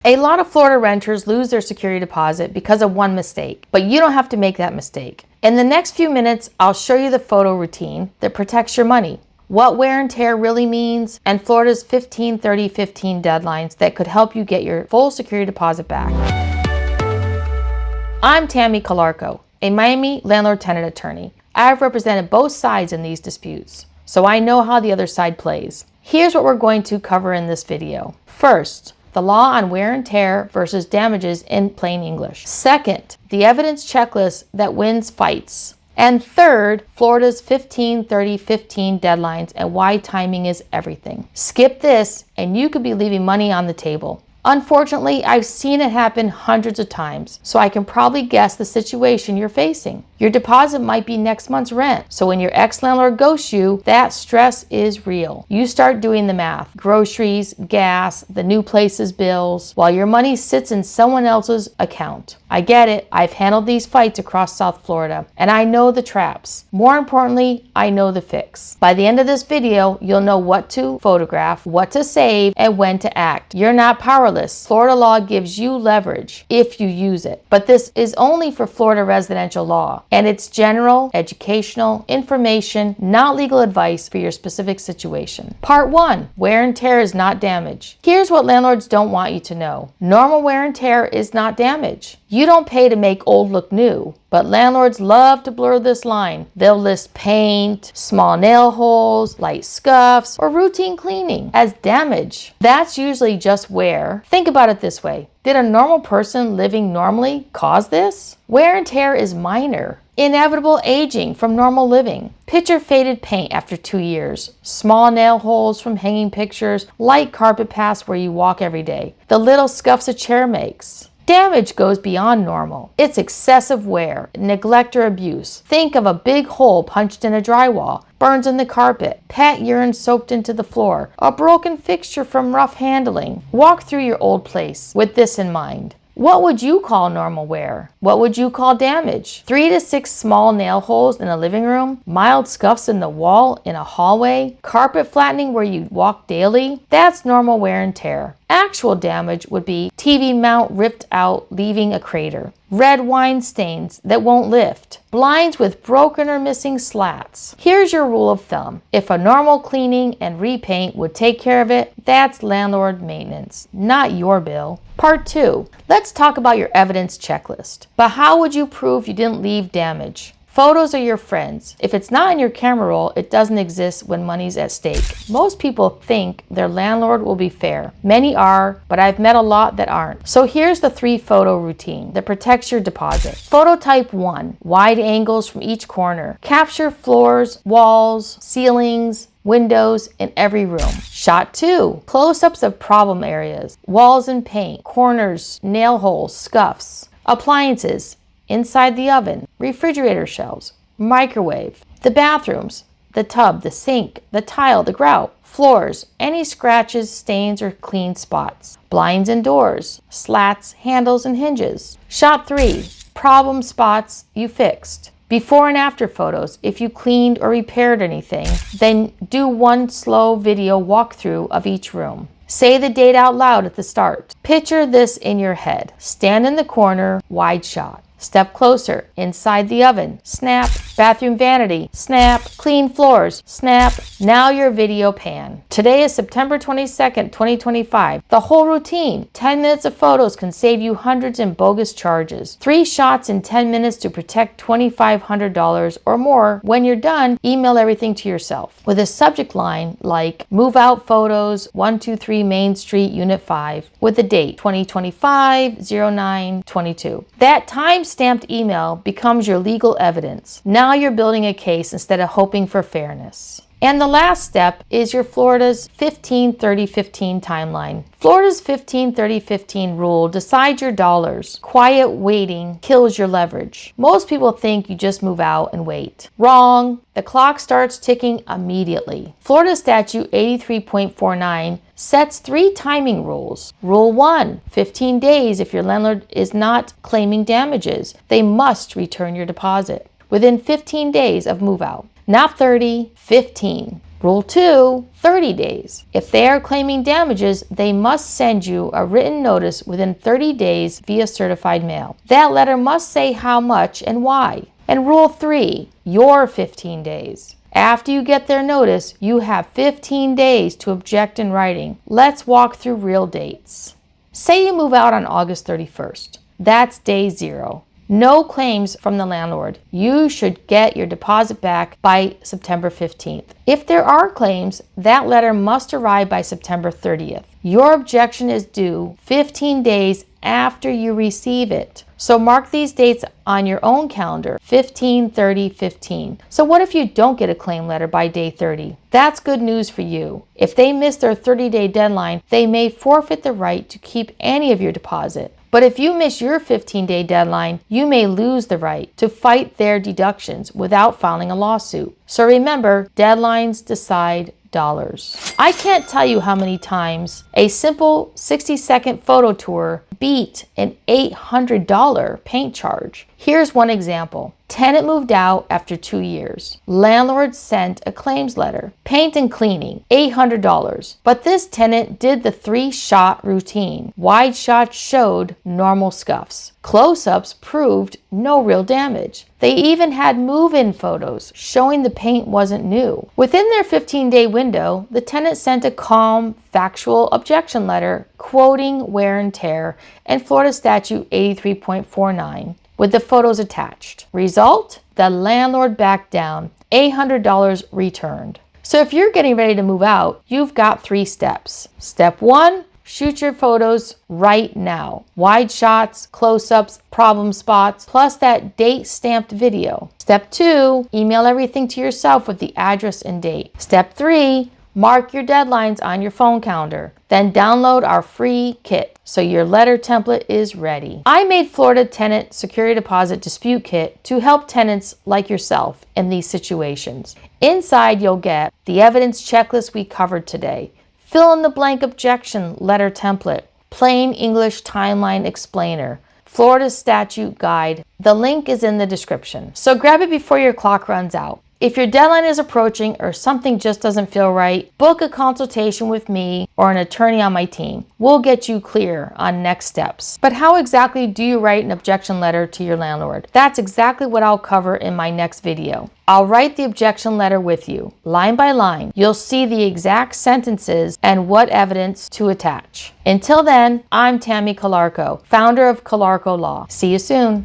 A lot of Florida renters lose their security deposit because of one mistake, but you don't have to make that mistake. In the next few minutes, I'll show you the photo routine that protects your money, what wear and tear really means, and Florida's 15-30-15 deadlines that could help you get your full security deposit back. I'm Tammy Calarco, a Miami landlord-tenant attorney. I've represented both sides in these disputes, so I know how the other side plays. Here's what we're going to cover in this video. First, the law on wear and tear versus damages in plain English. Second, the evidence checklist that wins fights. And third, Florida's 15-30-15 deadlines and why timing is everything. Skip this and you could be leaving money on the table. Unfortunately, I've seen it happen hundreds of times, so I can probably guess the situation you're facing. Your deposit might be next month's rent, so when your ex-landlord ghosts you, that stress is real. You start doing the math. Groceries, gas, the new place's bills, while your money sits in someone else's account. I get it. I've handled these fights across South Florida, and I know the traps. More importantly, I know the fix. By the end of this video, you'll know what to photograph, what to save, and when to act. You're not powerless. Florida law gives you leverage if you use it. But this is only for Florida residential law, and it's general, educational, information, not legal advice for your specific situation. Part 1. Wear and tear is not damage. Here's what landlords don't want you to know. Normal wear and tear is not damage. You don't pay to make old look new, but landlords love to blur this line. They'll list paint, small nail holes, light scuffs, or routine cleaning as damage. That's usually just wear. Think about it this way. Did a normal person living normally cause this? Wear and tear is minor. Inevitable aging from normal living. Picture faded paint after 2 years. Small nail holes from hanging pictures. Light carpet paths where you walk every day. The little scuffs a chair makes. Damage goes beyond normal. It's excessive wear, neglect or abuse. Think of a big hole punched in a drywall, burns in the carpet, pet urine soaked into the floor, a broken fixture from rough handling. Walk through your old place with this in mind. What would you call normal wear? What would you call damage? 3 to 6 small nail holes in a living room? Mild scuffs in the wall in a hallway? Carpet flattening where you walk daily? That's normal wear and tear. Actual damage would be TV mount ripped out, leaving a crater. Red wine stains that won't lift. Blinds with broken or missing slats. Here's your rule of thumb. If a normal cleaning and repaint would take care of it, that's landlord maintenance, not your bill. Part 2. Let's talk about your evidence checklist. But how would you prove you didn't leave damage? Photos are your friends. If it's not in your camera roll, it doesn't exist when money's at stake. Most people think their landlord will be fair. Many are, but I've met a lot that aren't. So here's the 3 photo routine that protects your deposit. Photo type 1, wide angles from each corner. Capture floors, walls, ceilings, windows in every room. Shot 2, close-ups of problem areas, walls and paint, corners, nail holes, scuffs. Appliances, inside the oven, refrigerator shelves, microwave, the bathrooms, the tub, the sink, the tile, the grout, floors, any scratches, stains, or clean spots, blinds and doors, slats, handles, and hinges. Shot 3, problem spots you fixed. Before and after photos, if you cleaned or repaired anything, then do one slow video walkthrough of each room. Say the date out loud at the start. Picture this in your head. Stand in the corner, wide shot. Step closer, inside the oven, snap, bathroom vanity, snap, clean floors, snap. Now your video pan. Today is September 22nd, 2025. The whole routine, 10 minutes of photos can save you hundreds in bogus charges. 3 shots in 10 minutes to protect $2,500 or more. When you're done, email everything to yourself with a subject line like move out photos 123 Main Street Unit 5 with the date 2025-09-22. That time-stamped email becomes your legal evidence. Now you're building a case instead of hoping for fairness. And the last step is your Florida's 15-30-15 timeline. Florida's 15-30-15 rule decides your dollars. Quiet waiting kills your leverage. Most people think you just move out and wait. Wrong. The clock starts ticking immediately. Florida Statute 83.49 sets 3 timing rules. Rule 1, 15 days if your landlord is not claiming damages. They must return your deposit within 15 days of move out. Not 30, 15. Rule 2, 30 days. If they are claiming damages, they must send you a written notice within 30 days via certified mail. That letter must say how much and why. And Rule 3, your 15 days. After you get their notice, you have 15 days to object in writing. Let's walk through real dates. Say you move out on August 31st. That's day 0. No claims from the landlord. You should get your deposit back by September 15th. If there are claims, that letter must arrive by September 30th. Your objection is due 15 days after you receive it. So mark these dates on your own calendar, 15, 30, 15. So what if you don't get a claim letter by day 30? That's good news for you. If they miss their 30-day deadline, they may forfeit the right to keep any of your deposit. But if you miss your 15-day deadline, you may lose the right to fight their deductions without filing a lawsuit. So remember, deadlines decide dollars. I can't tell you how many times a simple 60-second photo tour beat an $800 paint charge. Here's one example. Tenant moved out after 2 years. Landlord sent a claims letter. Paint and cleaning, $800. But this tenant did the 3-shot routine. Wide shots showed normal scuffs. Close-ups proved no real damage. They even had move-in photos showing the paint wasn't new. Within their 15-day window, the tenant sent a calm, factual objection letter quoting wear and tear and Florida Statute 83.49 with the photos attached. Result? The landlord backed down, $800 returned. So if you're getting ready to move out, you've got 3 steps. Step 1, shoot your photos right now. Wide shots, close-ups, problem spots, plus that date-stamped video. Step 2, email everything to yourself with the address and date. Step 3, mark your deadlines on your phone calendar. Then download our free kit so your letter template is ready. I made Florida Tenant Security Deposit Dispute Kit to help tenants like yourself in these situations. Inside you'll get the evidence checklist we covered today, fill in the blank objection letter template, plain English timeline explainer, Florida statute guide. The link is in the description. So grab it before your clock runs out. If your deadline is approaching or something just doesn't feel right, book a consultation with me or an attorney on my team. We'll get you clear on next steps. But how exactly do you write an objection letter to your landlord? That's exactly what I'll cover in my next video. I'll write the objection letter with you, line by line. You'll see the exact sentences and what evidence to attach. Until then, I'm Tammy Calarco, founder of Calarco Law. See you soon.